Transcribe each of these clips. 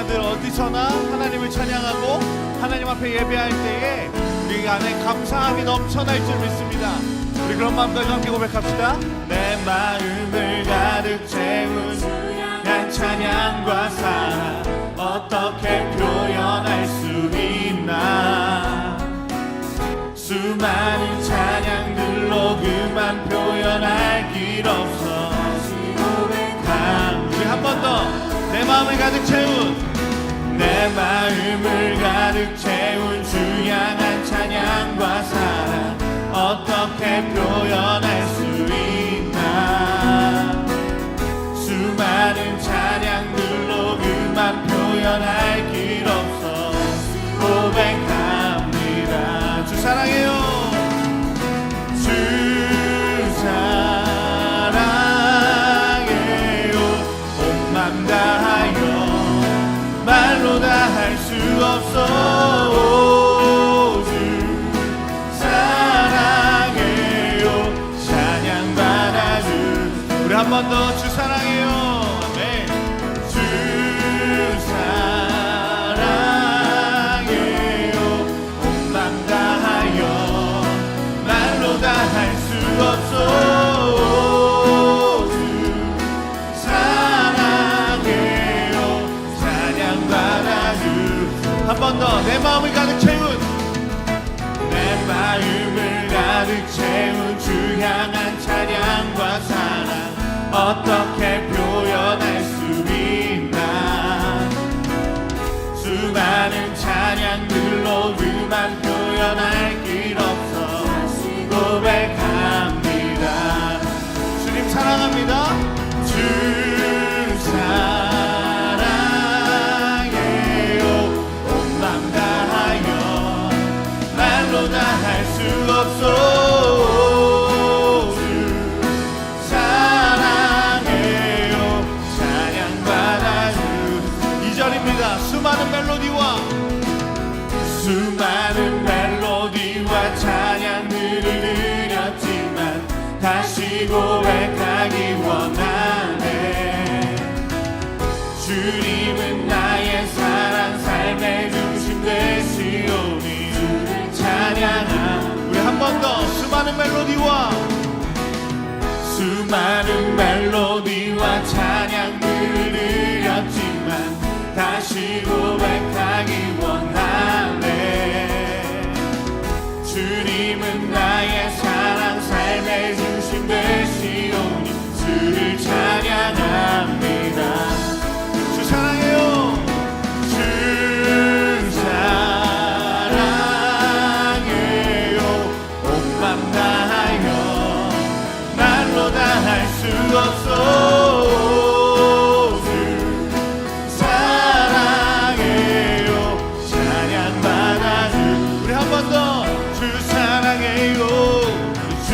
여러분들 어디서나 하나님을 찬양하고 하나님 앞에 예배할 때에 우리 안에 감사함이 넘쳐날 줄 믿습니다. 우리 그런 마음까지 함께 고백합시다. 내 마음을 가득 채운 주yan 찬양과 사랑 어떻게 표현할 수 있나. 수많은 찬양들로 그만 표현할 길 없어. 우리 한 번 더. 내 마음을 가득 채운 주양한 찬양과 사랑 어떻게 표현할 수 있나. 수많은 찬양들로 그만 표현할 길 없어. 고백합니다. 주 사랑해요. 주 사랑해요. 온 맘 다하여 말로 다 할 수 없어. 주 사랑해요. 찬양받아 주. 우리 한 번 더 주 사랑해요. 네. 주 사랑해요. 온 맘 다하여 말로 다 할 수 없어. 주 사랑해요. 찬양받아 주. 한 번 더. 내 마음을 가득 채운 주 향한 찬양과 사랑 어떻게 표현할 수 있나. 수많은 찬양들로 그만 표현할 길 없어. 고백합니다. 주님 사랑합니다. 주 사랑해요. 온 맘 다하여 말로 다 할 수 없어. 주 사랑해요. 찬양받아 주. 2절입니다. 수많은 멜로디와 찬양들을 드렸지만 다시 고백하기 원하네. 주님은 나의 사랑 삶의 중심 되시오니 찬양하. 우리 한 번 더. 수많은 멜로디와 찬양들을 드렸지만 다시 고백하기 원하네. 주님은 나의 사랑 삶의 중심 되시오니 주를 찬양합니다. 주 사랑해요. 주 사랑해요. 온 맘 다하여 말로 다 할 수 없어. 주 사랑해요. 찬양받아 주. 우리 한 번 더. 주 사랑해요. 주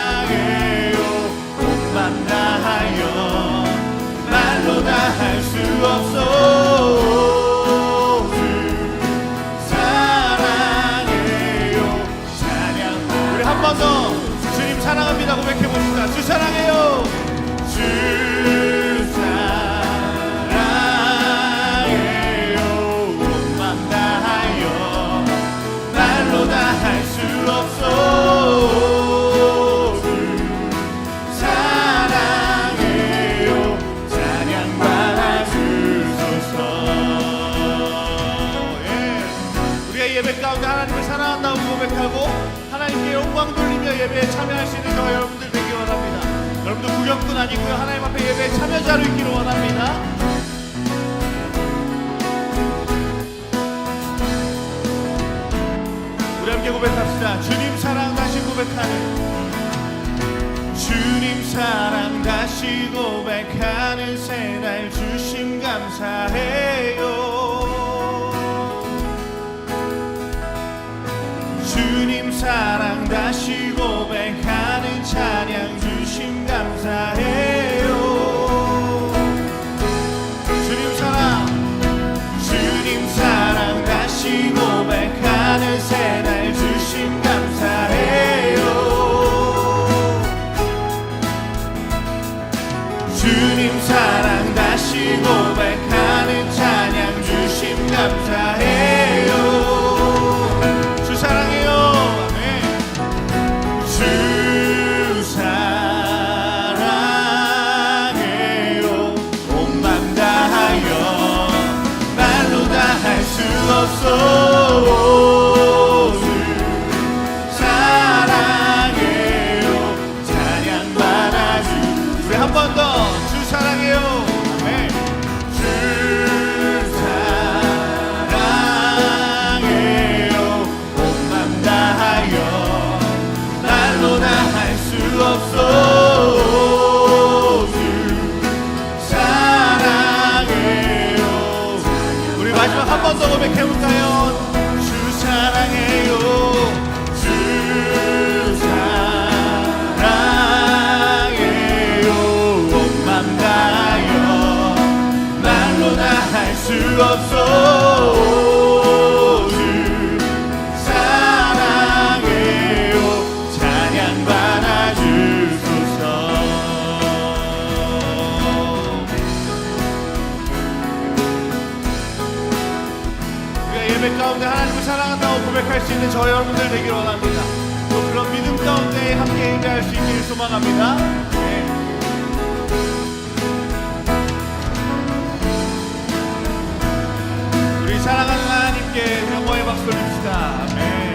사랑해요. 온 맘 다하여 말로 다 할 수 없어. 주 사랑해요. 찬양. 우리 한 번 더. 주님 사랑합니다 고백해 봅시다. 주 사랑해요. 주 사랑해요. 온 맘 다하여 말로 다 할 수 없어. 주 사랑해요. 찬양받아 주소서. 예. 우리가 예배 가운데 하나님을 사랑한다고 고백하고 하나님께 영광 돌리며 예배에 참여할 수 있는 저와 여러분들 되기 원합니다. 여러분도 구경꾼 아니고요. 하나님 앞에 예배에 참여자로 있기를 원합니다. 우리 함께 고백합시다. 주님 사랑 다시 고백하는 주님 사랑 다시 고백하는 새날 주심 감사해요. 주님 사랑 다시 고백하는 찬양 주심 감사해요. 주님 사랑 다시 고백하는 새날 주심 감사해요. 주님 사랑 없소. 주 사랑해요. 찬양받아 주. 우리 한 번 더 주 사랑해요. 네. 주 사랑해요. 온 맘 다하여 말로나 할 수 없소. 주 사랑해요. 우리 마지막 한 번 더 고백해볼까요? 주 사랑해요. 주 사랑해요. 온 맘 다하여 말로나 할 수 없소. 주 사랑해요. 찬양받아 주소서. 우리가 예배 가운데 하나님을 사랑한다고 고백할 수 있는 저 여러분들 되길 원합니다. 또 그런 믿음 가운데 함께 예배할 수 있기를 소망합니다. 네. 우리 사랑하는 하나님께 영광의 박수 올립시다. 아멘.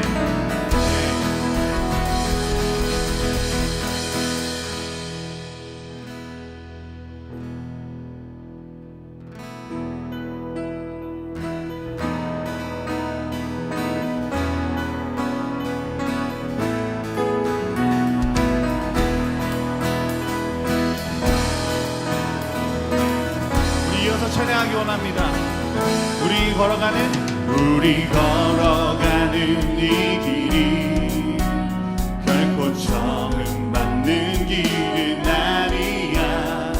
우리 이어서 찬양하기 원합니다. 우리 걸어가는 이 길이 결코 처음 받는 길은 아니야.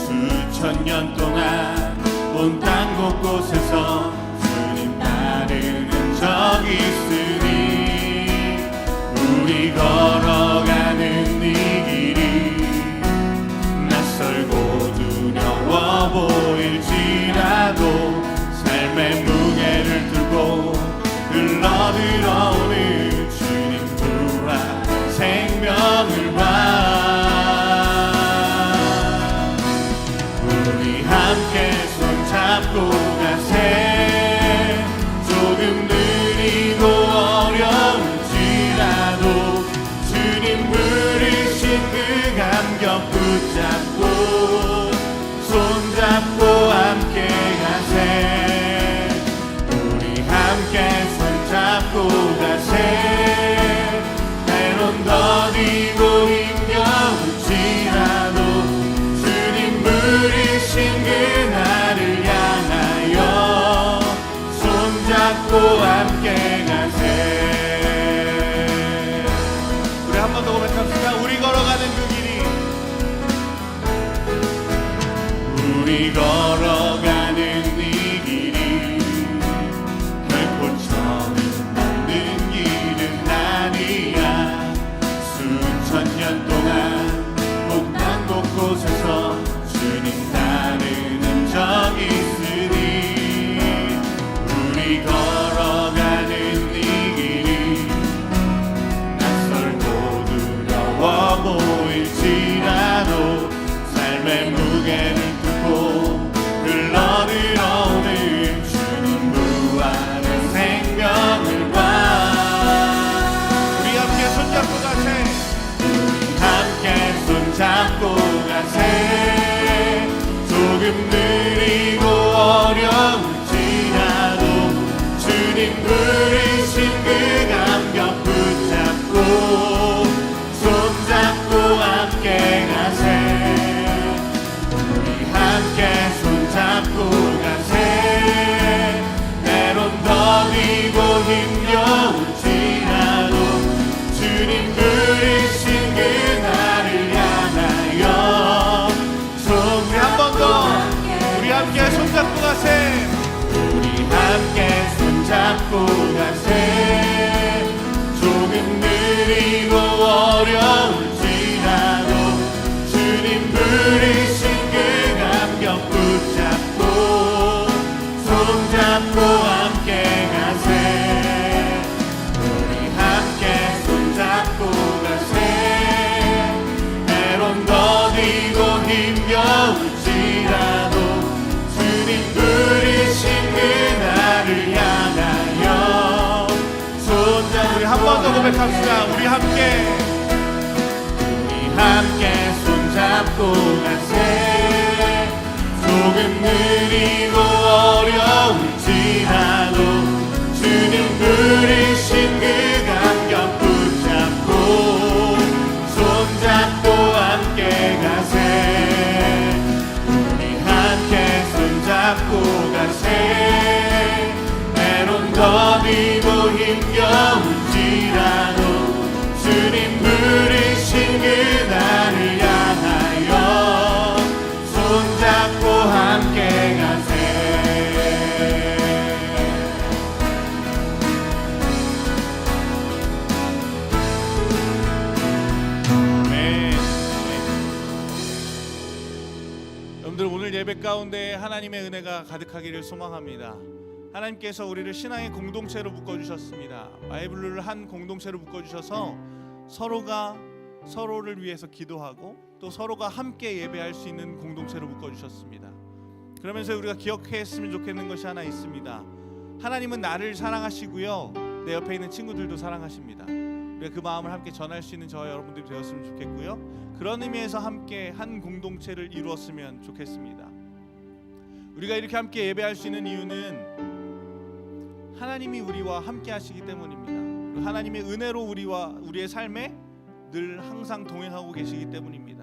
수천 년 동안 온 땅 곳곳에서 주님 따르는 적 있으니 우리 걸어가는 이 길이 낯설고 두려워 보일지라도 삶의 무게를 들고 흘러들어오는 주님 부활 생명을 봐. 우리 함께 손잡고 가세. 조금 느리고 어려울지라도 주님 부르신 그 감격 붙잡고 손잡고 함께 가세. 우리 함께 손잡고 가세. 때론 더디고 힘겨울지라도 주님 부르신 그날을 향하여 손잡고 함께 가세. 우리 한 번 더 고백합시다. 우리 걸어가는 그 길이 우리 걸어가는 이 길이 결코 처음 받는 길은 아니야. 수천 년 동안 온 땅 곳곳에서 주님 따르는 적 있으니 우리 걸어가는 이 길이 낯설고 두려워 보일지라도 삶의 무게를 흘러들어오는 주님 부활의 생명을 봐. 우리 함께 손잡고 가세. 우리 함께 손잡고 가세. 조금 느리고 어려울지라도 주님 부르신 그 감격 붙잡고 손잡고 함께 가세. 함께 손잡고 가세. 때론 더디고 힘겨울지라도 주님 부르신 그날을 향하여 우리 한 번 더 우리 함께 손잡고 가세. 우리 함께 손잡고 가세. 조금 느리고 어려울지라도 주님 부르신 그 감격 붙잡고 손잡고 함께 가세. 우리 함께 손잡고 가세. 때론 더디고 힘겨울지라도 주님 부르신 그날을 향하 고백합시다. 우리 함께 손잡고 가세. 조금 느리고 어려울지라도 주님 부르신 그 감격 붙잡고 손잡고 함께 가세. 우리 함께 손잡고 가세. 때론 더디고 힘겨울지라도 주님 부르신 그날을 향하여 손잡고 함께 가세. 네. 여러분들 오늘 예배 가운데 하나님의 은혜가 가득하기를 소망합니다. 하나님께서 우리를 신앙의 공동체로 묶어주셨습니다. 바이블을 한 공동체로 묶어주셔서 서로가 서로를 위해서 기도하고 또 서로가 함께 예배할 수 있는 공동체로 묶어주셨습니다. 그러면서 우리가 기억했으면 좋겠는 것이 하나 있습니다. 하나님은 나를 사랑하시고요, 내 옆에 있는 친구들도 사랑하십니다. 우리가 그 마음을 함께 전할 수 있는 저와 여러분들이 되었으면 좋겠고요, 그런 의미에서 함께 한 공동체를 이루었으면 좋겠습니다. 우리가 이렇게 함께 예배할 수 있는 이유는 하나님이 우리와 함께 하시기 때문입니다. 그리고 하나님의 은혜로 우리의 삶에 늘 항상 동행하고 계시기 때문입니다.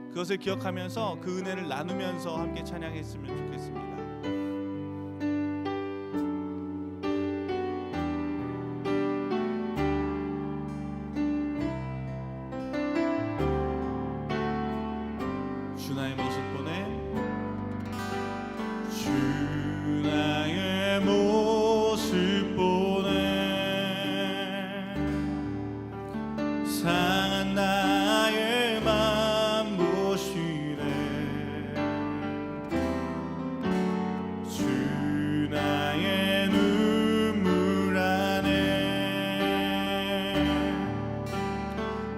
그것을 기억하면서 그 은혜를 나누면서 함께 찬양했으면 좋겠습니다. 주 나의 모습 보내, 주 나의 모습 보내, 상한 나의 맘 보시네. 주 나의 눈물 안에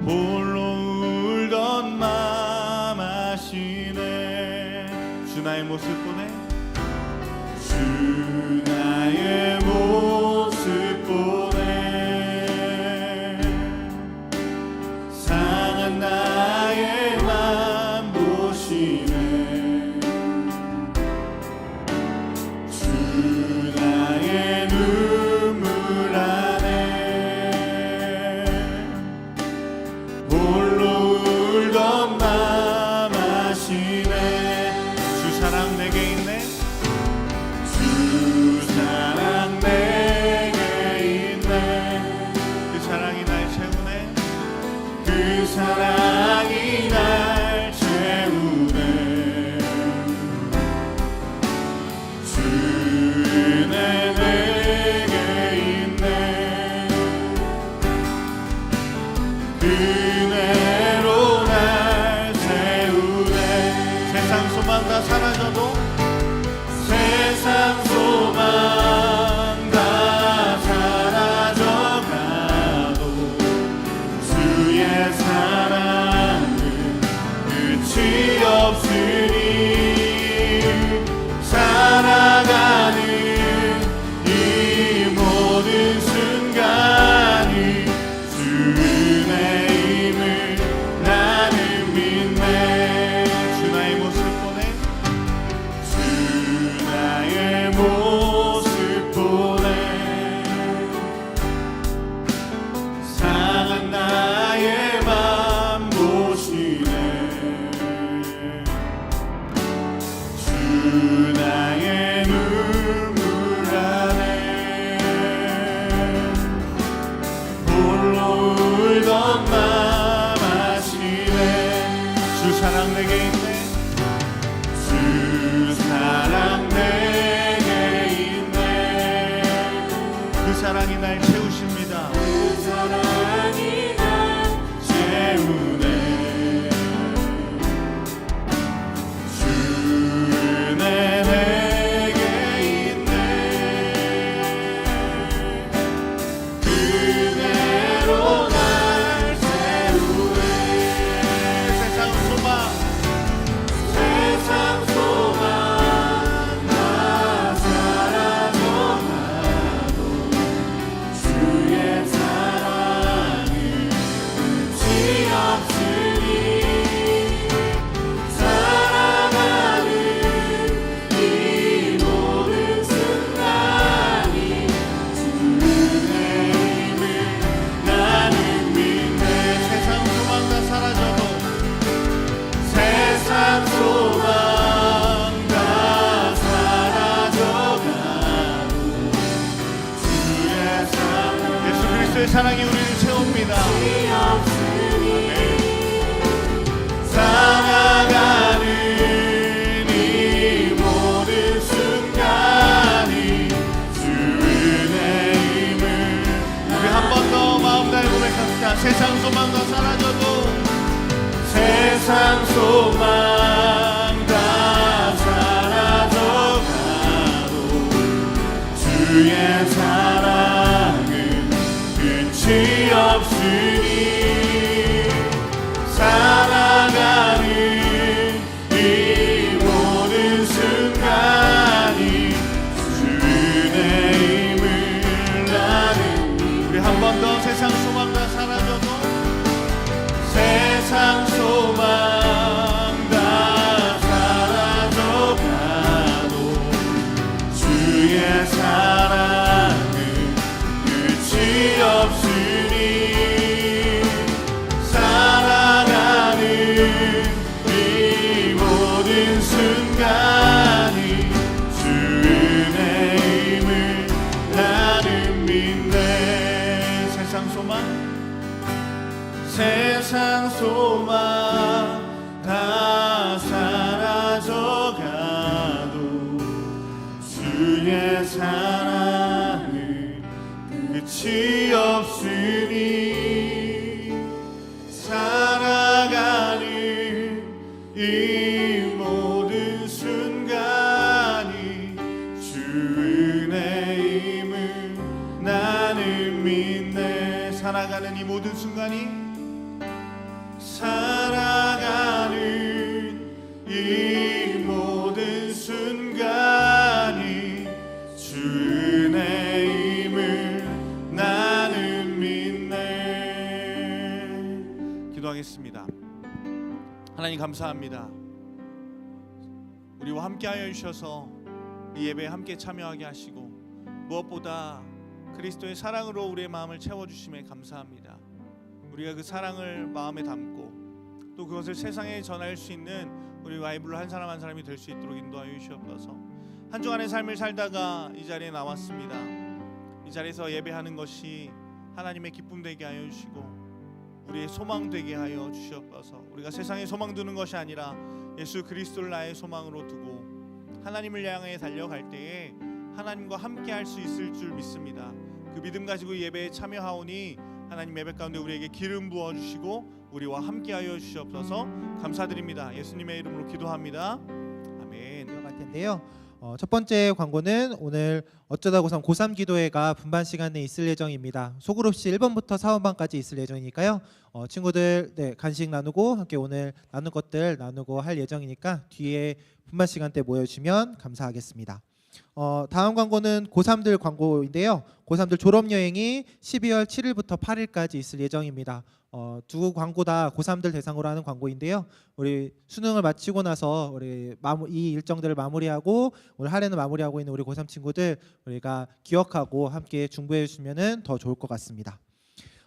홀로 울던 맘 아시네. 주 나의 모습 보내, 주 나의 모습 보내, 상한 나의 맘 보시네. 주 나의 눈물 안에 홀로 울던 맘 아시네. 주 사랑 내게 있네, 주 사랑 내게 있네. 그 사랑이 날 채우네, 그 사랑이 날 채우네. 주 은혜 내게 있네, 그 은혜로 날 채우네. 세상 소망 다 사라져도 하나님의 사랑이 우리를 채웁니다. 살아가는 이 모든 순간이 주 은혜임을 우리 한 번 더 마음 다해 고백합시다. 세상 소망 다 사라져도 세상 소망 다 사라져가도 주의 사랑은 끝이 없으니 살아가는 이 모든 순간이 주 은혜임을 나는 우리 한 번 더 세상 소망 다 사라져도 세상 소망 다 사라져가도 주의 사랑은 끝이 없으니 살아가는 이 모든 순간이 주 은혜임을 나는 믿네. 세상 소망 세상 소망 다 사라져가도 주의 사랑은 끝이 없으니 살아가는 이 모든 순간이 주 은혜임을 나는 믿네. 살아가는 이 모든 순간이 살아가는 이 모든 순간이 주 은혜임을 나는 믿네. 기도하겠습니다. 하나님 감사합니다. 우리와 함께하여 주셔서 이 예배에 함께 참여하게 하시고 무엇보다 그리스도의 사랑으로 우리의 마음을 채워주심에 감사합니다. 우리가 그 사랑을 마음에 담고 또 그것을 세상에 전할 수 있는 우리 와이블로 한 사람 한 사람이 될 수 있도록 인도하여 주시옵소서. 한 주간의 삶을 살다가 이 자리에 나왔습니다. 이 자리에서 예배하는 것이 하나님의 기쁨 되게 하여 주시고 우리의 소망 되게 하여 주시옵소서. 우리가 세상에 소망 두는 것이 아니라 예수 그리스도를 나의 소망으로 두고 하나님을 향해 달려갈 때에 하나님과 함께 할 수 있을 줄 믿습니다. 그 믿음 가지고 예배에 참여하오니 하나님 예배 가운데 우리에게 기름 부어주시고 우리와 함께하여 주시옵소서. 감사드립니다. 예수님의 이름으로 기도합니다. 아멘. 들어갈 텐데요. 첫 번째 광고는 오늘 어쩌다 고3 기도회가 분반 시간에 있을 예정입니다. 소그룹시 1번부터 4번까지 있을 예정이니까요. 친구들 간식 나누고 함께 오늘 나눌 것들 나누고 할 예정이니까 뒤에 분반 시간 때 모여주시면 감사하겠습니다. 다음 광고는 고3들 광고인데요. 고3들 졸업여행이 12월 7일부터 8일까지 있을 예정입니다. 두 광고 다 고3들 대상으로 하는 광고인데요. 우리 수능을 마치고 나서 우리 이 일정들을 마무리하고 오늘 할애는 마무리하고 있는 우리 고3 친구들 우리가 기억하고 함께 중보해 주시면 더 좋을 것 같습니다.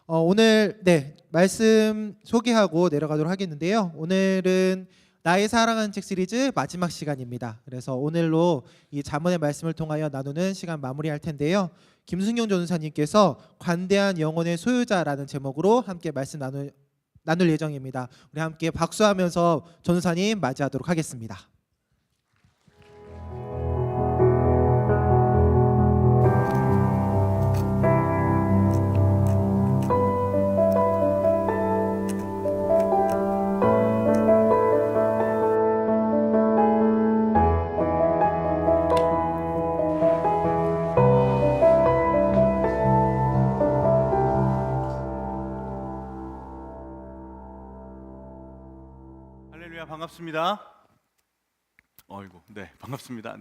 오늘 말씀 소개하고 내려가도록 하겠는데요. 오늘은 나의 사랑하는 책 시리즈 마지막 시간입니다. 그래서 오늘로 이 잠언의 말씀을 통하여 나누는 시간 마무리할 텐데요. 김승용 전도사님께서 관대한 영혼의 소유자라는 제목으로 함께 말씀 나눌 예정입니다. 우리 함께 박수하면서 전도사님 맞이하도록 하겠습니다. 반갑습니다. 반갑습니다.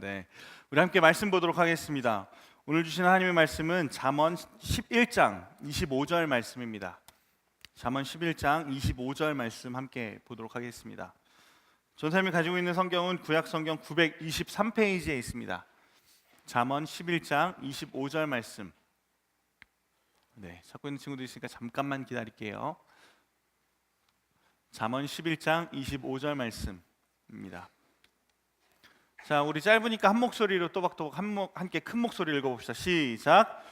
우리 함께 말씀 보도록 하겠습니다. 오늘 주신 하나님의 말씀은 잠언 11장 25절 말씀입니다. 잠언 11장 25절 말씀 함께 보도록 하겠습니다. 전사님이 가지고 있는 성경은 구약 성경 923페이지에 있습니다. 잠언 11장 25절 말씀. 찾고 있는 친구들 있으니까 잠깐만 기다릴게요. 잠언 11장 25절 말씀입니다. 자, 우리 짧으니까 한 목소리로 또박또박 함께 큰 목소리를 읽어봅시다. 시작.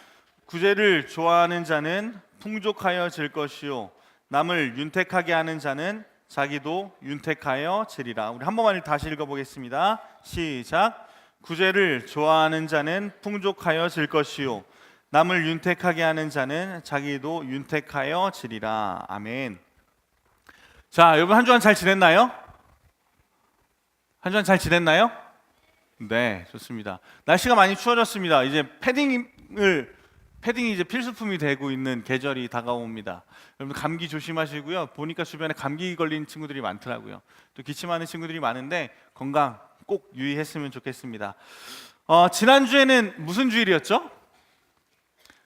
구제를 좋아하는 자는 풍족하여질 것이요 남을 윤택하게 하는 자는 자기도 윤택하여지리라. 우리 한 번만 다시 읽어보겠습니다. 시작. 구제를 좋아하는 자는 풍족하여질 것이요 남을 윤택하게 하는 자는 자기도 윤택하여지리라. 아멘. 자, 여러분 한 주간 잘 지냈나요? 한 주간 잘 지냈나요? 네, 좋습니다. 날씨가 많이 추워졌습니다. 이제 패딩이 이제 필수품이 되고 있는 계절이 다가옵니다. 여러분 감기 조심하시고요. 보니까 주변에 감기 걸린 친구들이 많더라고요. 또 기침하는 친구들이 많은데 건강 꼭 유의했으면 좋겠습니다. 지난주에는 무슨 주일이었죠?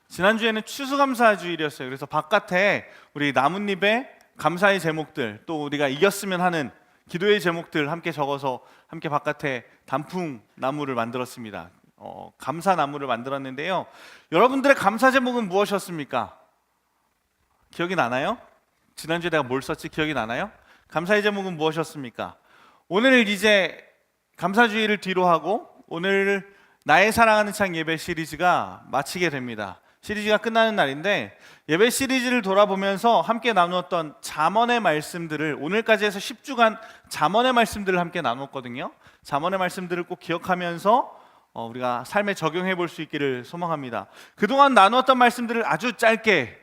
지난주에는 추수감사 주일이었어요. 그래서 바깥에 우리 나뭇잎에 감사의 제목들, 또 우리가 이겼으면 하는 기도의 제목들 함께 적어서 함께 바깥에 단풍나무를 만들었습니다. 감사나무를 만들었는데요. 여러분들의 감사 제목은 무엇이었습니까? 기억이 나나요? 지난주에 내가 뭘 썼지 기억이 나나요? 감사의 제목은 무엇이었습니까? 오늘 이제 감사주의를 뒤로 하고 오늘 나의 사랑하는 창 예배 시리즈가 마치게 됩니다. 시리즈가 끝나는 날인데 예배 시리즈를 돌아보면서 함께 나누었던 잠언의 말씀들을 오늘까지 해서 10주간 잠언의 말씀들을 함께 나눴거든요. 잠언의 말씀들을 꼭 기억하면서 우리가 삶에 적용해 볼 수 있기를 소망합니다. 그동안 나누었던 말씀들을 아주 짧게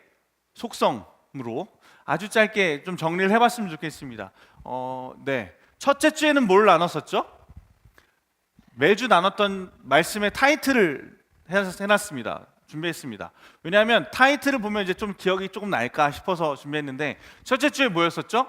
속성으로 아주 짧게 좀 정리를 해봤으면 좋겠습니다. 네, 첫째 주에는 뭘 나눴었죠? 매주 나눴던 말씀의 타이틀을 해놨습니다. 준비했습니다. 왜냐하면 타이틀을 보면 이제 좀 기억이 조금 날까 싶어서 준비했는데 첫째 주에 뭐였었죠?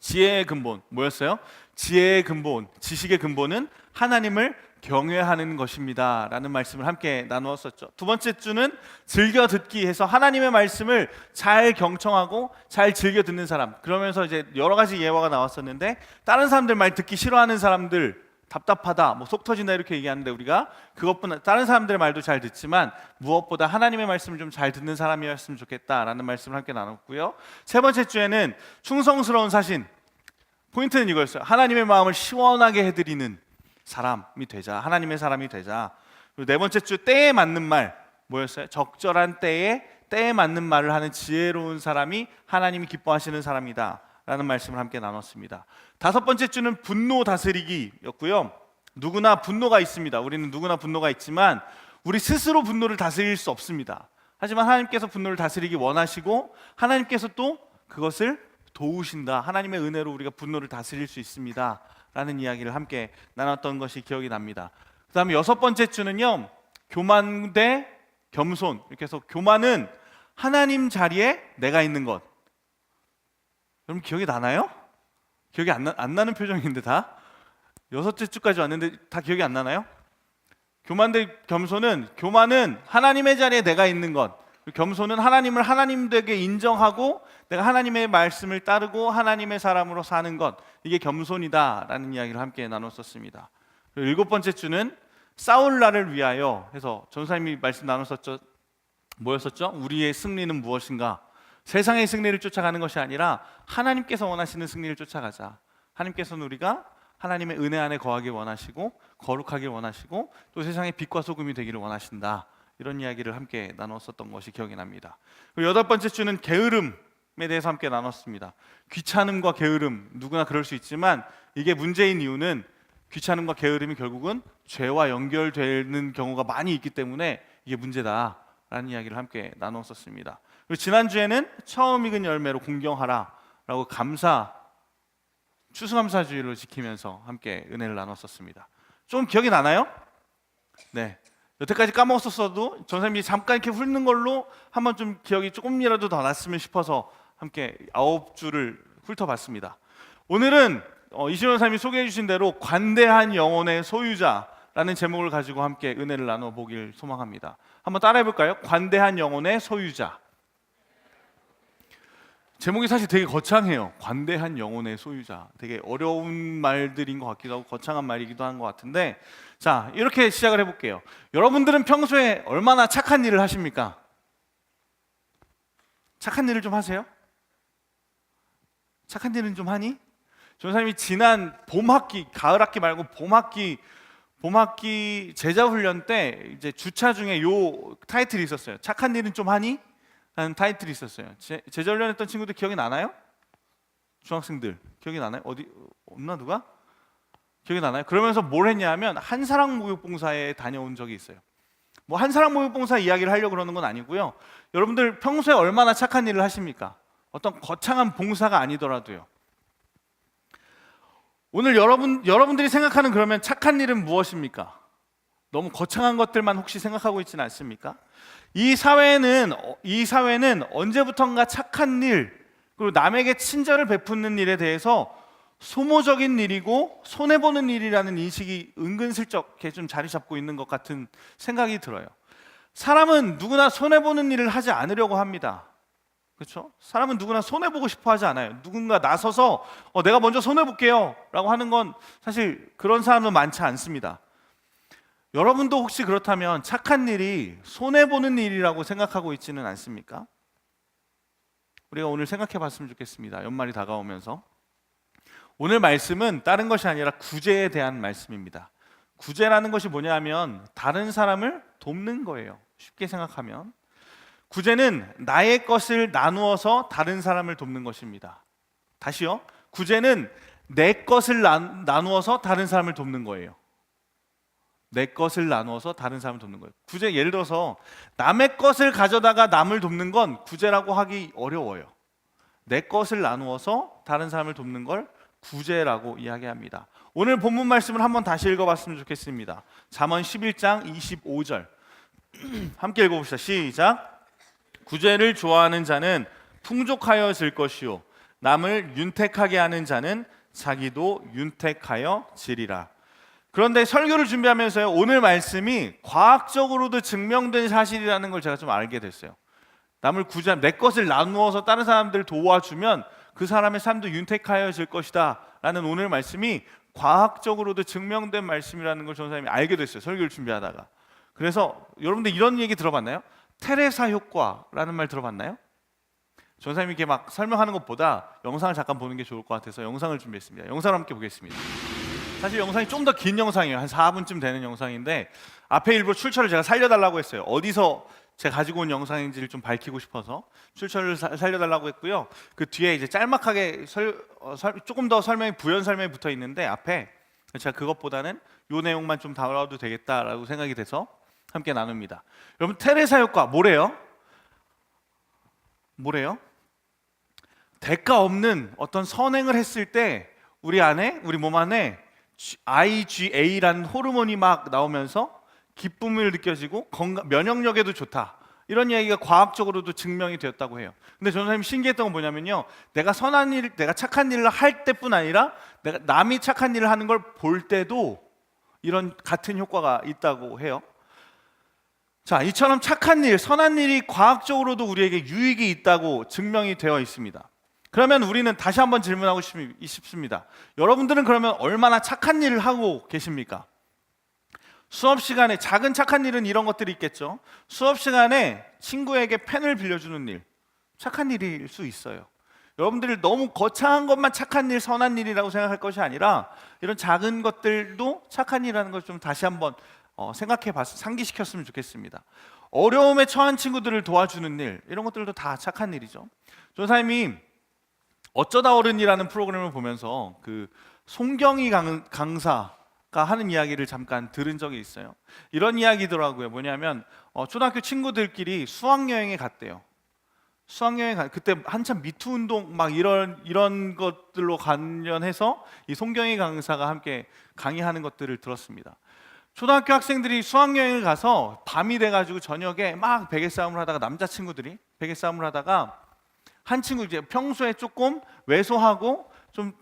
지혜의 근본. 뭐였어요? 지혜의 근본, 지식의 근본은 하나님을 경외하는 것입니다 라는 말씀을 함께 나누었었죠. 두 번째 주는 즐겨 듣기 해서 하나님의 말씀을 잘 경청하고 잘 즐겨 듣는 사람. 그러면서 이제 여러 가지 예화가 나왔었는데 다른 사람들 말 듣기 싫어하는 사람들, 답답하다, 뭐 속 터진다 이렇게 얘기하는데 우리가 그것보다 다른 사람들의 말도 잘 듣지만 무엇보다 하나님의 말씀을 좀 잘 듣는 사람이었으면 좋겠다라는 말씀을 함께 나눴고요. 세 번째 주에는 충성스러운 사신. 포인트는 이거였어요. 하나님의 마음을 시원하게 해드리는 사람이 되자, 하나님의 사람이 되자. 그리고 네 번째 주 때에 맞는 말 뭐였어요? 적절한 때에 맞는 말을 하는 지혜로운 사람이 하나님이 기뻐하시는 사람이다 라는 말씀을 함께 나눴습니다. 다섯 번째 주는 분노 다스리기였고요. 누구나 분노가 있습니다. 우리는 누구나 분노가 있지만 우리 스스로 분노를 다스릴 수 없습니다. 하지만 하나님께서 분노를 다스리기 원하시고 하나님께서 또 그것을 도우신다. 하나님의 은혜로 우리가 분노를 다스릴 수 있습니다 라는 이야기를 함께 나눴던 것이 기억이 납니다. 그 다음에 여섯 번째 주는요, 교만 대 겸손. 이렇게 해서 교만은 하나님 자리에 내가 있는 것. 여러분 기억이 나나요? 기억이 안 나는 표정인데 다? 여섯째 주까지 왔는데 다 기억이 안 나나요? 교만 대 겸손은, 교만은 하나님의 자리에 내가 있는 것, 겸손은 하나님을 하나님 되게 인정하고 내가 하나님의 말씀을 따르고 하나님의 사람으로 사는 것, 이게 겸손이다라는 이야기를 함께 나눴었습니다. 그리고 일곱 번째 주는 싸울 날을 위하여 해서 전사님이 말씀 나눴었죠. 뭐였었죠? 우리의 승리는 무엇인가? 세상의 승리를 쫓아가는 것이 아니라 하나님께서 원하시는 승리를 쫓아가자. 하나님께서는 우리가 하나님의 은혜 안에 거하길 원하시고 거룩하길 원하시고 또 세상의 빛과 소금이 되기를 원하신다. 이런 이야기를 함께 나눴었던 것이 기억이 납니다. 그리고 여덟 번째 주는 게으름에 대해서 함께 나눴습니다. 귀찮음과 게으름, 누구나 그럴 수 있지만 이게 문제인 이유는 귀찮음과 게으름이 결국은 죄와 연결되는 경우가 많이 있기 때문에 이게 문제다라는 이야기를 함께 나눴었습니다. 그리고 지난주에는 처음 익은 열매로 공경하라 라고 추수감사주의를 지키면서 함께 은혜를 나눴었습니다. 좀 기억이 나나요? 네. 여태까지 까먹었어도 전사님이 잠깐 이렇게 훑는 걸로 한번 좀 기억이 조금이라도 더 났으면 싶어서 함께 9주를 훑어봤습니다. 오늘은 이시원 선생님이 소개해 주신 대로 관대한 영혼의 소유자라는 제목을 가지고 함께 은혜를 나눠보길 소망합니다. 한번 따라해 볼까요? 관대한 영혼의 소유자. 제목이 사실 되게 거창해요. 관대한 영혼의 소유자. 되게 어려운 말들인 것 같기도 하고 거창한 말이기도 한 것 같은데, 자, 이렇게 시작을 해볼게요. 여러분들은 평소에 얼마나 착한 일을 하십니까? 착한 일을 좀 하세요? 착한 일은 좀 하니? 전사님이 지난 봄학기, 가을학기 말고 봄학기 제자훈련 때 이제 주차 중에 요 타이틀이 있었어요. 착한 일은 좀 하니? 타이틀이 있었어요. 제자훈련했던 친구들 기억이 나나요? 중학생들 기억이 나나요? 어디 없나 누가? 기억이 나나요? 그러면서 뭘 했냐면 한사랑 목욕봉사에 다녀온 적이 있어요. 뭐 한사랑 목욕봉사 이야기를 하려고 그러는 건 아니고요. 여러분들 평소에 얼마나 착한 일을 하십니까? 어떤 거창한 봉사가 아니더라도요. 오늘 여러분들이 생각하는 그러면 착한 일은 무엇입니까? 너무 거창한 것들만 혹시 생각하고 있지는 않습니까? 이 사회는 언제부턴가 착한 일, 그리고 남에게 친절을 베푸는 일에 대해서 소모적인 일이고 손해보는 일이라는 인식이 은근슬쩍 이렇게 좀 자리 잡고 있는 것 같은 생각이 들어요. 사람은 누구나 손해보는 일을 하지 않으려고 합니다. 그렇죠? 사람은 누구나 손해보고 싶어 하지 않아요. 누군가 나서서 내가 먼저 손해볼게요 라고 하는 건 사실 그런 사람은 많지 않습니다. 여러분도 혹시 그렇다면 착한 일이 손해보는 일이라고 생각하고 있지는 않습니까? 우리가 오늘 생각해 봤으면 좋겠습니다. 연말이 다가오면서 오늘 말씀은 다른 것이 아니라 구제에 대한 말씀입니다. 구제라는 것이 뭐냐면 다른 사람을 돕는 거예요. 쉽게 생각하면 구제는 나의 것을 나누어서 다른 사람을 돕는 것입니다. 다시요. 구제는 내 것을 나누어서 다른 사람을 돕는 거예요. 내 것을 나누어서 다른 사람을 돕는 거예요. 구제, 예를 들어서 남의 것을 가져다가 남을 돕는 건 구제라고 하기 어려워요. 내 것을 나누어서 다른 사람을 돕는 걸 구제라고 이야기합니다. 오늘 본문 말씀을 한번 다시 읽어봤으면 좋겠습니다. 잠언 11장 25절 함께 읽어봅시다. 시작. 구제를 좋아하는 자는 풍족하여질 것이요 남을 윤택하게 하는 자는 자기도 윤택하여 지리라. 그런데 설교를 준비하면서요, 오늘 말씀이 과학적으로도 증명된 사실이라는 걸 제가 좀 알게 됐어요. 남을 구제하면 내 것을 나누어서 다른 사람들을 도와주면 그 사람의 삶도 윤택하여질 것이다 라는 오늘 말씀이 과학적으로도 증명된 말씀이라는 걸 전사님이 알게 됐어요. 설교를 준비하다가. 그래서 여러분들 이런 얘기 들어봤나요? 테레사 효과라는 말 들어봤나요? 전사님이 이렇게 막 설명하는 것보다 영상을 잠깐 보는 게 좋을 것 같아서 영상을 준비했습니다. 영상을 함께 보겠습니다. 사실 영상이 좀 더 긴 영상이에요. 한 4분쯤 되는 영상인데 앞에 일부러 출처를 제가 살려달라고 했어요. 어디서 제가 가지고 온 영상인지를 좀 밝히고 싶어서 출처를 살려달라고 했고요. 그 뒤에 이제 짤막하게 조금 더 부연 설명이 붙어 있는데 앞에 제가 그것보다는 요 내용만 좀 다뤄도 되겠다라고 생각이 돼서 함께 나눕니다. 여러분 테레사 효과 뭐래요? 대가 없는 어떤 선행을 했을 때 우리 몸 안에 IgA라는 호르몬이 막 나오면서 기쁨을 느껴지고 면역력에도 좋다. 이런 이야기가 과학적으로도 증명이 되었다고 해요. 근데 전사님이 신기했던 건 뭐냐면요, 내가 착한 일을 할 때뿐 아니라 내가 남이 착한 일을 하는 걸 볼 때도 이런 같은 효과가 있다고 해요. 자, 이처럼 착한 일, 선한 일이 과학적으로도 우리에게 유익이 있다고 증명이 되어 있습니다. 그러면 우리는 다시 한번 질문하고 싶습니다. 여러분들은 그러면 얼마나 착한 일을 하고 계십니까? 수업 시간에 작은 착한 일은 이런 것들이 있겠죠. 수업 시간에 친구에게 펜을 빌려주는 일, 착한 일일 수 있어요. 여러분들이 너무 거창한 것만 착한 일, 선한 일이라고 생각할 것이 아니라 이런 작은 것들도 착한 일이라는 걸 좀 다시 한번 상기시켰으면 좋겠습니다. 어려움에 처한 친구들을 도와주는 일, 이런 것들도 다 착한 일이죠. 전사님이 어쩌다 어른이라는 프로그램을 보면서 그 송경희 강사가 하는 이야기를 잠깐 들은 적이 있어요. 이런 이야기더라고요. 뭐냐면 초등학교 친구들끼리 수학여행에 갔대요. 그때 한참 미투 운동 막 이런 것들로 관련해서 이 송경희 강사가 함께 강의하는 것들을 들었습니다. 초등학교 학생들이 수학여행을 가서 밤이 돼가지고 저녁에 막 베개 싸움을 하다가 남자친구들이 베개 싸움을 하다가 한 친구 이제 평소에 조금 왜소하고 좀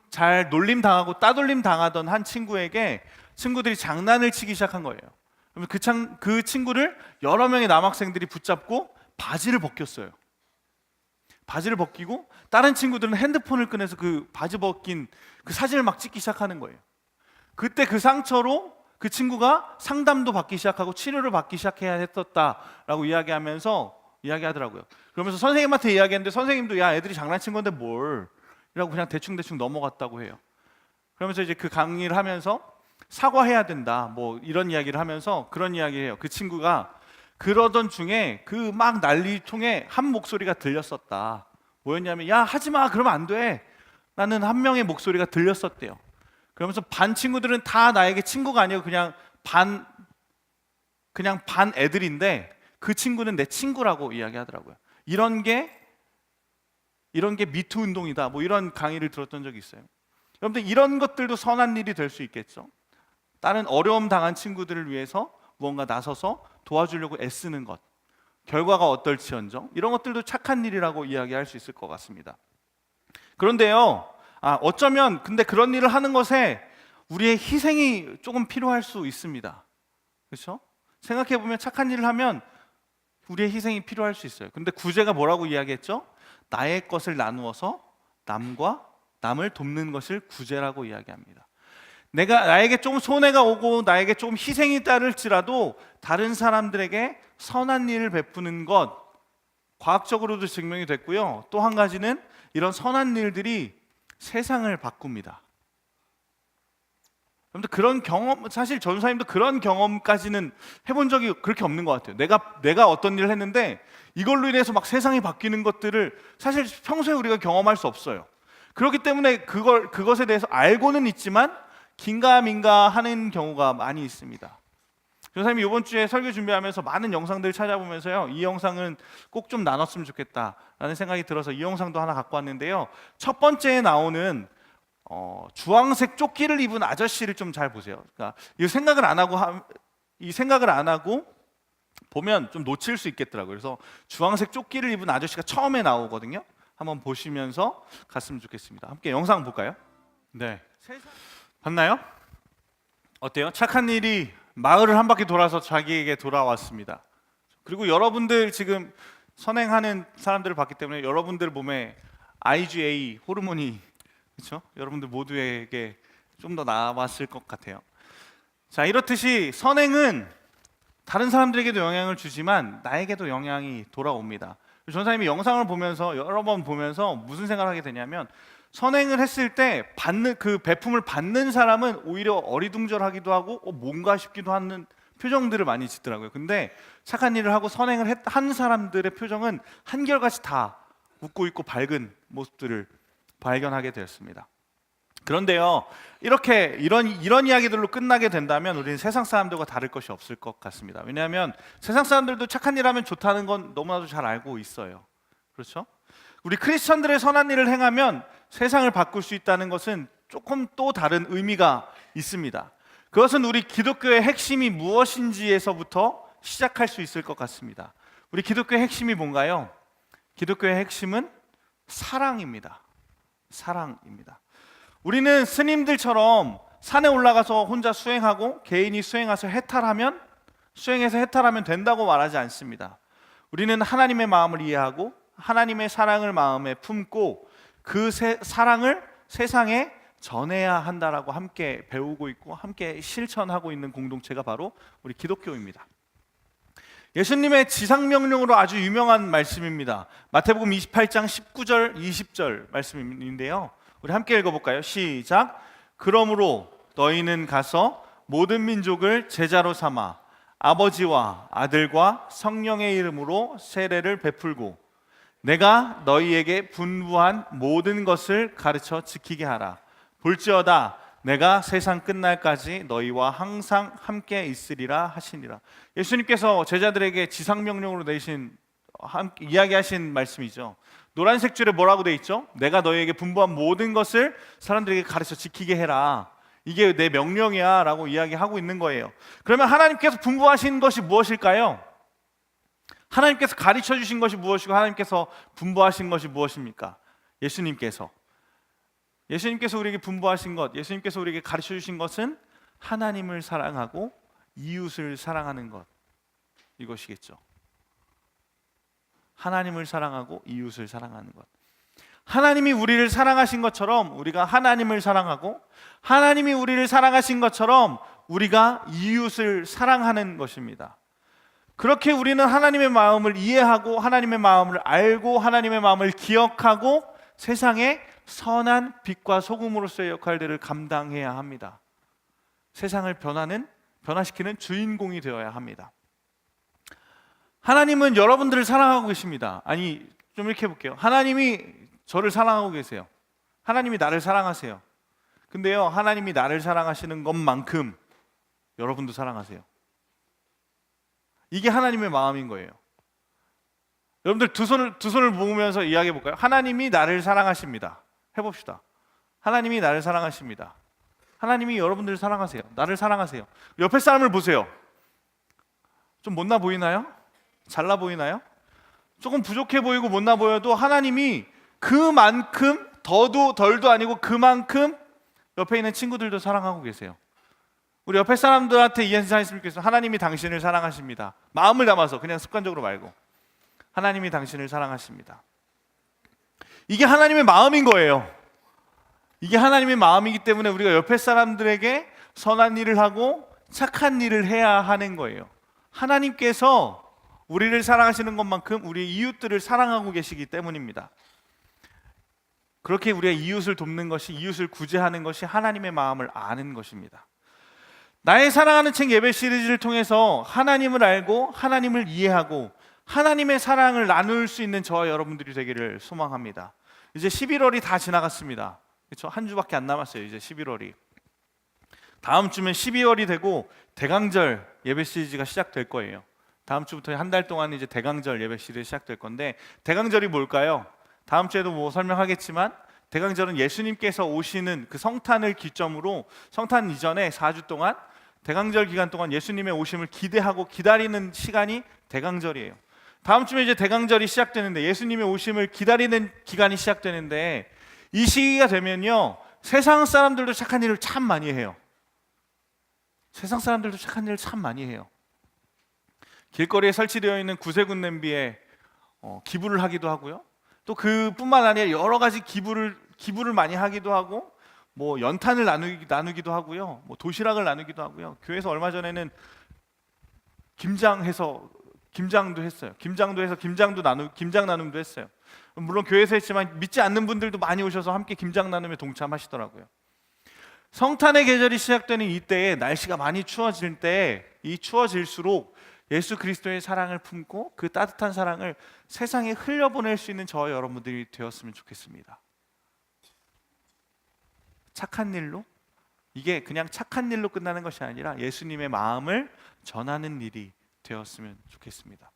잘 놀림 당하고 따돌림 당하던 한 친구에게 친구들이 장난을 치기 시작한 거예요. 그러면 그 친구를 여러 명의 남학생들이 붙잡고 바지를 벗겼어요. 바지를 벗기고 다른 친구들은 핸드폰을 꺼내서 그 바지 벗긴 그 사진을 막 찍기 시작하는 거예요. 그때 그 상처로 그 친구가 상담도 받기 시작하고 치료를 받기 시작해야 했었다라고 이야기하더라고요. 그러면서 선생님한테 이야기했는데 선생님도 야 애들이 장난친 건데 뭘 이라고 그냥 대충 넘어갔다고 해요. 그러면서 이제 그 강의를 하면서 사과해야 된다 뭐 이런 이야기를 하면서 그런 이야기를 해요. 그 친구가 그러던 중에 그 막 난리통에 한 목소리가 들렸었다. 뭐였냐면 야 하지마 그러면 안 돼. 나는 한 명의 목소리가 들렸었대요. 그러면서 반 친구들은 다 나에게 친구가 아니고 그냥 반 애들인데 그 친구는 내 친구라고 이야기하더라고요. 이런 게 미투 운동이다. 뭐 이런 강의를 들었던 적이 있어요. 여러분들 이런 것들도 선한 일이 될 수 있겠죠. 다른 어려움 당한 친구들을 위해서 무언가 나서서 도와주려고 애쓰는 것, 결과가 어떨지언정 이런 것들도 착한 일이라고 이야기할 수 있을 것 같습니다. 그런데요, 어쩌면 근데 그런 일을 하는 것에 우리의 희생이 조금 필요할 수 있습니다. 그렇죠? 생각해 보면 착한 일을 하면 우리의 희생이 필요할 수 있어요. 근데 구제가 뭐라고 이야기했죠? 나의 것을 나누어서 남을 돕는 것을 구제라고 이야기합니다. 나에게 좀 손해가 오고 나에게 좀 희생이 따를지라도 다른 사람들에게 선한 일을 베푸는 것, 과학적으로도 증명이 됐고요. 또 한 가지는 이런 선한 일들이 세상을 바꿉니다. 여러분들 그런 경험, 사실 전사님도 그런 경험까지는 해본 적이 그렇게 없는 것 같아요. 내가 어떤 일을 했는데 이걸로 인해서 막 세상이 바뀌는 것들을 사실 평소에 우리가 경험할 수 없어요. 그렇기 때문에 그것에 대해서 알고는 있지만 긴가민가 하는 경우가 많이 있습니다. 전사님이 이번 주에 설교 준비하면서 많은 영상들을 찾아보면서요, 이 영상은 꼭 좀 나눴으면 좋겠다라는 생각이 들어서 이 영상도 하나 갖고 왔는데요. 첫 번째에 나오는 주황색 조끼를 입은 아저씨를 좀 잘 보세요. 그러니까 이 생각을 안 하고 보면 좀 놓칠 수 있겠더라고요. 그래서 주황색 조끼를 입은 아저씨가 처음에 나오거든요. 한번 보시면서 갔으면 좋겠습니다. 함께 영상 볼까요? 네. 봤나요? 어때요? 착한 일이 마을을 한 바퀴 돌아서 자기에게 돌아왔습니다. 그리고 여러분들 지금 선행하는 사람들을 봤기 때문에 여러분들 몸에 IgA 호르몬이 그렇죠? 여러분들 모두에게 좀 더 나왔을 것 같아요. 자, 이렇듯이 선행은 다른 사람들에게도 영향을 주지만 나에게도 영향이 돌아옵니다. 전사님이 영상을 보면서 여러 번 보면서 무슨 생각을 하게 되냐면 선행을 했을 때 그 베품을 받는 사람은 오히려 어리둥절하기도 하고 뭔가 싶기도 하는 표정들을 많이 짓더라고요. 근데 착한 일을 하고 선행을 한 사람들의 표정은 한결같이 다 웃고 있고 밝은 모습들을 발견하게 되었습니다. 그런데요, 이런 이야기들로 끝나게 된다면 우리는 세상 사람들과 다를 것이 없을 것 같습니다. 왜냐하면 세상 사람들도 착한 일 하면 좋다는 건 너무나도 잘 알고 있어요. 그렇죠? 우리 크리스천들의 선한 일을 행하면 세상을 바꿀 수 있다는 것은 조금 또 다른 의미가 있습니다. 그것은 우리 기독교의 핵심이 무엇인지에서부터 시작할 수 있을 것 같습니다. 우리 기독교의 핵심이 뭔가요? 기독교의 핵심은 사랑입니다. 사랑입니다. 우리는 스님들처럼 산에 올라가서 혼자 수행하고 개인이 수행해서 해탈하면 된다고 말하지 않습니다. 우리는 하나님의 마음을 이해하고 하나님의 사랑을 마음에 품고 그 사랑을 세상에 전해야 한다라고 함께 배우고 있고 함께 실천하고 있는 공동체가 바로 우리 기독교입니다. 예수님의 지상명령으로 아주 유명한 말씀입니다. 마태복음 28장 19절 20절 말씀인데요, 우리 함께 읽어볼까요? 시작. 그러므로 너희는 가서 모든 민족을 제자로 삼아 아버지와 아들과 성령의 이름으로 세례를 베풀고 내가 너희에게 분부한 모든 것을 가르쳐 지키게 하라. 볼지어다 내가 세상 끝날까지 너희와 항상 함께 있으리라 하시니라. 예수님께서 제자들에게 지상명령으로 이야기하신 말씀이죠. 노란색 줄에 뭐라고 돼 있죠? 내가 너희에게 분부한 모든 것을 사람들에게 가르쳐 지키게 해라. 이게 내 명령이야 라고 이야기하고 있는 거예요. 그러면 하나님께서 분부하신 것이 무엇일까요? 하나님께서 가르쳐 주신 것이 무엇이고 하나님께서 분부하신 것이 무엇입니까? 예수님께서 우리에게 분부하신 것, 예수님께서 우리에게 가르쳐 주신 것은 하나님을 사랑하고 이웃을 사랑하는 것, 이것이겠죠. 하나님을 사랑하고 이웃을 사랑하는 것. 하나님이 우리를 사랑하신 것처럼 우리가 하나님을 사랑하고 하나님이 우리를 사랑하신 것처럼 우리가 이웃을 사랑하는 것입니다. 그렇게 우리는 하나님의 마음을 이해하고 하나님의 마음을 알고 하나님의 마음을 기억하고 세상에 선한 빛과 소금으로서의 역할들을 감당해야 합니다. 세상을 변화시키는 주인공이 되어야 합니다. 하나님은 여러분들을 사랑하고 계십니다. 아니, 좀 이렇게 해볼게요. 하나님이 저를 사랑하고 계세요. 하나님이 나를 사랑하세요. 근데요, 하나님이 나를 사랑하시는 것만큼 여러분도 사랑하세요. 이게 하나님의 마음인 거예요. 여러분들 두 손을 모으면서 이야기해 볼까요? 하나님이 나를 사랑하십니다. 해봅시다. 하나님이 나를 사랑하십니다. 하나님이 여러분들을 사랑하세요. 나를 사랑하세요. 옆에 사람을 보세요. 좀 못나 보이나요? 잘나 보이나요? 조금 부족해 보이고 못나 보여도 하나님이 그만큼 더도 덜도 아니고 그만큼 옆에 있는 친구들도 사랑하고 계세요. 우리 옆에 사람들한테 이 인사했으면 좋겠어요. 하나님이 당신을 사랑하십니다. 마음을 담아서, 그냥 습관적으로 말고, 하나님이 당신을 사랑하십니다. 이게 하나님의 마음인 거예요. 이게 하나님의 마음이기 때문에 우리가 옆에 사람들에게 선한 일을 하고 착한 일을 해야 하는 거예요. 하나님께서 우리를 사랑하시는 것만큼 우리 이웃들을 사랑하고 계시기 때문입니다. 그렇게 우리가 이웃을 돕는 것이, 이웃을 구제하는 것이 하나님의 마음을 아는 것입니다. 나의 사랑하는 책 예배 시리즈를 통해서 하나님을 알고 하나님을 이해하고 하나님의 사랑을 나눌 수 있는 저와 여러분들이 되기를 소망합니다. 이제 11월이 다 지나갔습니다. 그렇죠? 한 주밖에 안 남았어요. 이제 11월이. 다음 주면 12월이 되고 대강절 예배 시리즈가 시작될 거예요. 다음 주부터 한 달 동안 이제 대강절 예배 시리즈 시작될 건데, 대강절이 뭘까요? 다음 주에도 뭐 설명하겠지만, 대강절은 예수님께서 오시는 그 성탄을 기점으로 성탄 이전에 4주 동안, 대강절 기간 동안 예수님의 오심을 기대하고 기다리는 시간이 대강절이에요. 다음 주에 이제 대강절이 시작되는데, 예수님의 오심을 기다리는 기간이 시작되는데, 이 시기가 되면요, 세상 사람들도 착한 일을 참 많이 해요. 세상 사람들도 착한 일을 참 많이 해요. 길거리에 설치되어 있는 구세군 냄비에 기부를 하기도 하고요. 또 그뿐만 아니라 여러 가지 기부를 많이 하기도 하고, 뭐 연탄을 나누기도 하고요. 뭐 도시락을 나누기도 하고요. 교회에서 얼마 전에는 김장도 했어요. 김장 나눔도 했어요. 물론 교회에서 했지만 믿지 않는 분들도 많이 오셔서 함께 김장 나눔에 동참하시더라고요. 성탄의 계절이 시작되는 이때에 날씨가 많이 추워질 때, 이 추워질수록 예수 그리스도의 사랑을 품고 그 따뜻한 사랑을 세상에 흘려보낼 수 있는 저와 여러분들이 되었으면 좋겠습니다. 착한 일로, 이게 그냥 착한 일로 끝나는 것이 아니라 예수님의 마음을 전하는 일이 되었으면 좋겠습니다.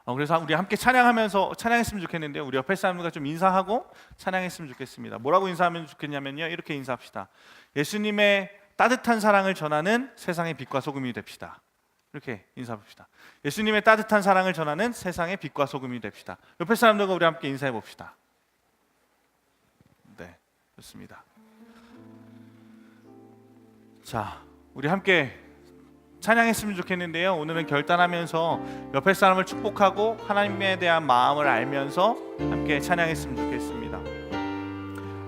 그래서 우리 함께 찬양했으면 좋겠는데요. 우리 옆에 사람들과 좀 인사하고 찬양했으면 좋겠습니다. 뭐라고 인사하면 좋겠냐면요, 이렇게 인사합시다. 예수님의 따뜻한 사랑을 전하는 세상의 빛과 소금이 됩시다. 이렇게 인사합시다. 예수님의 따뜻한 사랑을 전하는 세상의 빛과 소금이 됩시다. 옆에 사람들과 우리 함께 인사해 봅시다. 네, 좋습니다. 자, 우리 함께 찬양했으면 좋겠는데요. 오늘은 결단하면서 옆에 사람을 축복하고 하나님에 대한 마음을 알면서 함께 찬양했으면 좋겠습니다.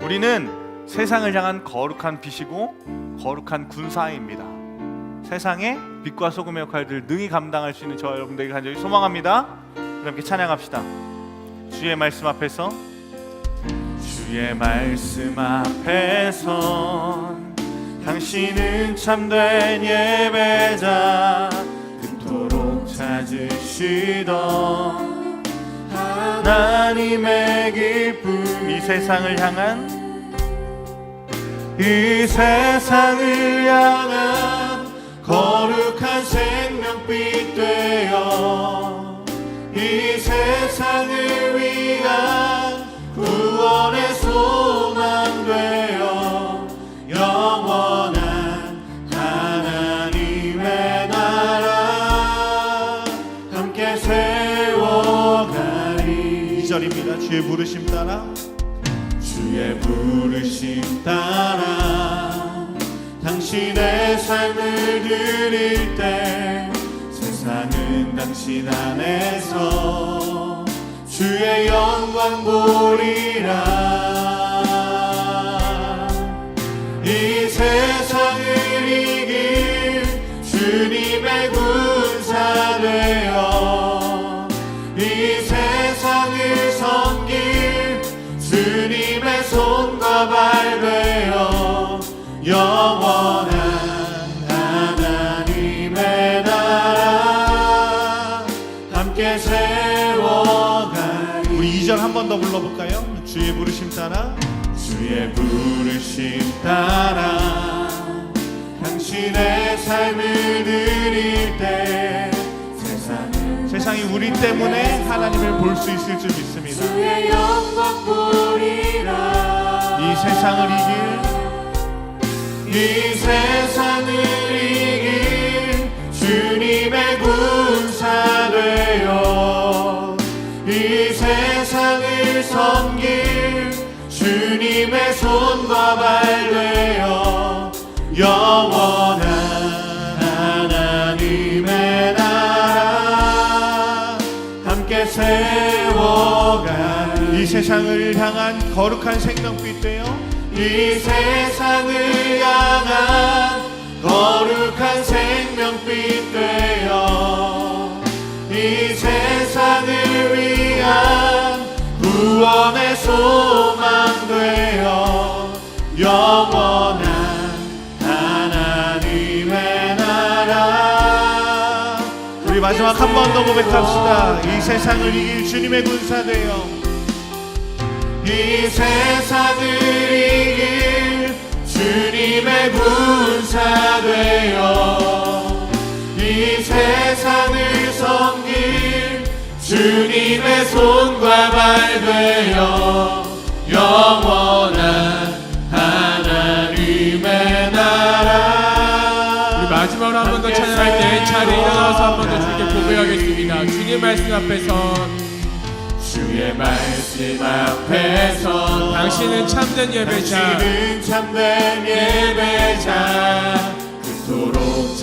우리는 세상을 향한 거룩한 빛이고 거룩한 군사입니다. 세상의 빛과 소금의 역할들을 능히 감당할 수 있는 저와 여러분들에게 간절히 소망합니다. 우리 함께 찬양합시다. 주의 말씀 앞에서, 주의 말씀 앞에서 당신은 참된 예배자, 그토록 찾으시던 하나님의 기쁨, 이 세상을 향한 거룩한 생명빛 되어 이 세상을 위한 구원의 소망 되어 영원한 하나님의 나라 함께 세워가리. 2절입니다. 주의 부르심 따라, 주의 부르심 따라 당신의 삶을 드릴 때 세상은 당신 안에서 주의 영광 보리라. 이 세상을 이길 주님의 군사 되어 이 세상을 섬길 주님의 손과 발 되어 영원한 하나님의 나라 번 더 불러볼까요? 주의 부르심 따라 주의 부르심 따라 당신의 삶을 드릴 때 세상이 우리 때문에 하나님을 볼 수 있을 줄 믿습니다. 주의 영광 보리라. 이 세상을 이길 주님의 군사 되어 이 세상을 섬길 주님의 손과 발 되어 영원한 하나님의 나라 함께 세워가 이 세상을 향한 거룩한 생명빛 되어 이 세상을 향한 거룩한 생명빛 되어 이 세상을 위한 구원의 소망 되어 영원한 하나님의 나라. 우리 마지막 한 번 더 고백합시다. 이 세상을 이길 주님의 군사 되어 이 세상을 이길 주님의 군사 되어 이 세상을 섬길 주님의 손과 발 되어 영원한 하나님의 나라. 우리 마지막으로 한 번 더 찬양할 때 자리에 일어나서 한 번 더 주님께 고백하겠습니다. 주님 말씀 앞에서 주의 말씀 앞에서 당신은 참된 예배자, 당신은 참된 예배자 그토록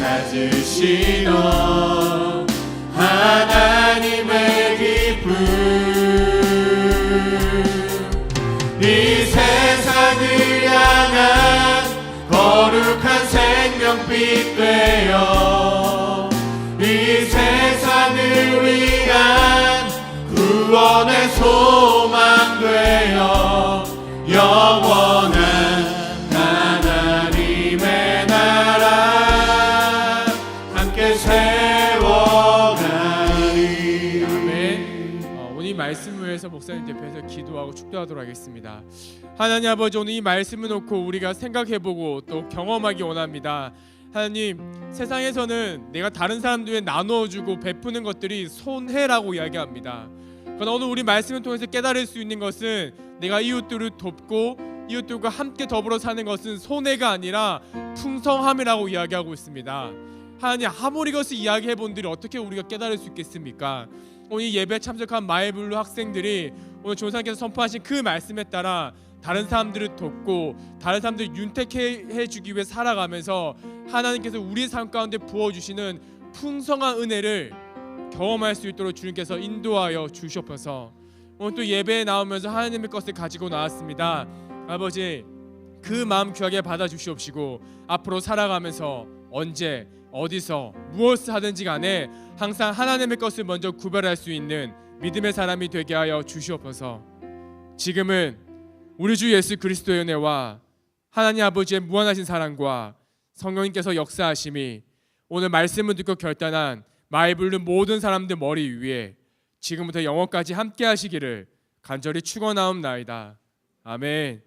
찾으시던 하나님의 기쁨 이 세상을 향한 거룩한 생명빛 되어 이 세상을 위한 구원의 소망 되어 영원한 하나님의 나라 함께 세워가리. 아멘. 오늘 이 말씀을 위해서 목사님 대표해서 기도하고 축도하도록 하겠습니다. 하나님 아버지, 오늘 이 말씀을 놓고 우리가 생각해보고 또 경험하기 원합니다. 하나님, 세상에서는 내가 다른 사람들에게 나누어주고 베푸는 것들이 손해라고 이야기합니다. 그러나 오늘 우리 말씀을 통해서 깨달을 수 있는 것은 내가 이웃들을 돕고 이웃들과 함께 더불어 사는 것은 손해가 아니라 풍성함이라고 이야기하고 있습니다. 하나님, 아무리 이것을 이야기해 본들이 어떻게 우리가 깨달을 수 있겠습니까? 오늘 이 예배에 참석한 마이블루 학생들이 오늘 조상께서 선포하신 그 말씀에 따라 다른 사람들을 돕고 다른 사람들을 윤택해 주기 위해 살아가면서 하나님께서 우리 삶 가운데 부어주시는 풍성한 은혜를 경험할 수 있도록 주님께서 인도하여 주시옵소서. 오늘 또 예배에 나오면서 하나님의 것을 가지고 나왔습니다. 아버지, 그 마음 귀하게 받아주시옵시고 앞으로 살아가면서 언제 어디서 무엇을 하든지 간에 항상 하나님의 것을 먼저 구별할 수 있는 믿음의 사람이 되게 하여 주시옵소서. 지금은 우리 주 예수 그리스도의 은혜와 하나님 아버지의 무한하신 사랑과 성령님께서 역사하심이 오늘 말씀을 듣고 결단한 마이블루 모든 사람들 머리 위에 지금부터 영원까지 함께 하시기를 간절히 축원하옵나이다. 아멘.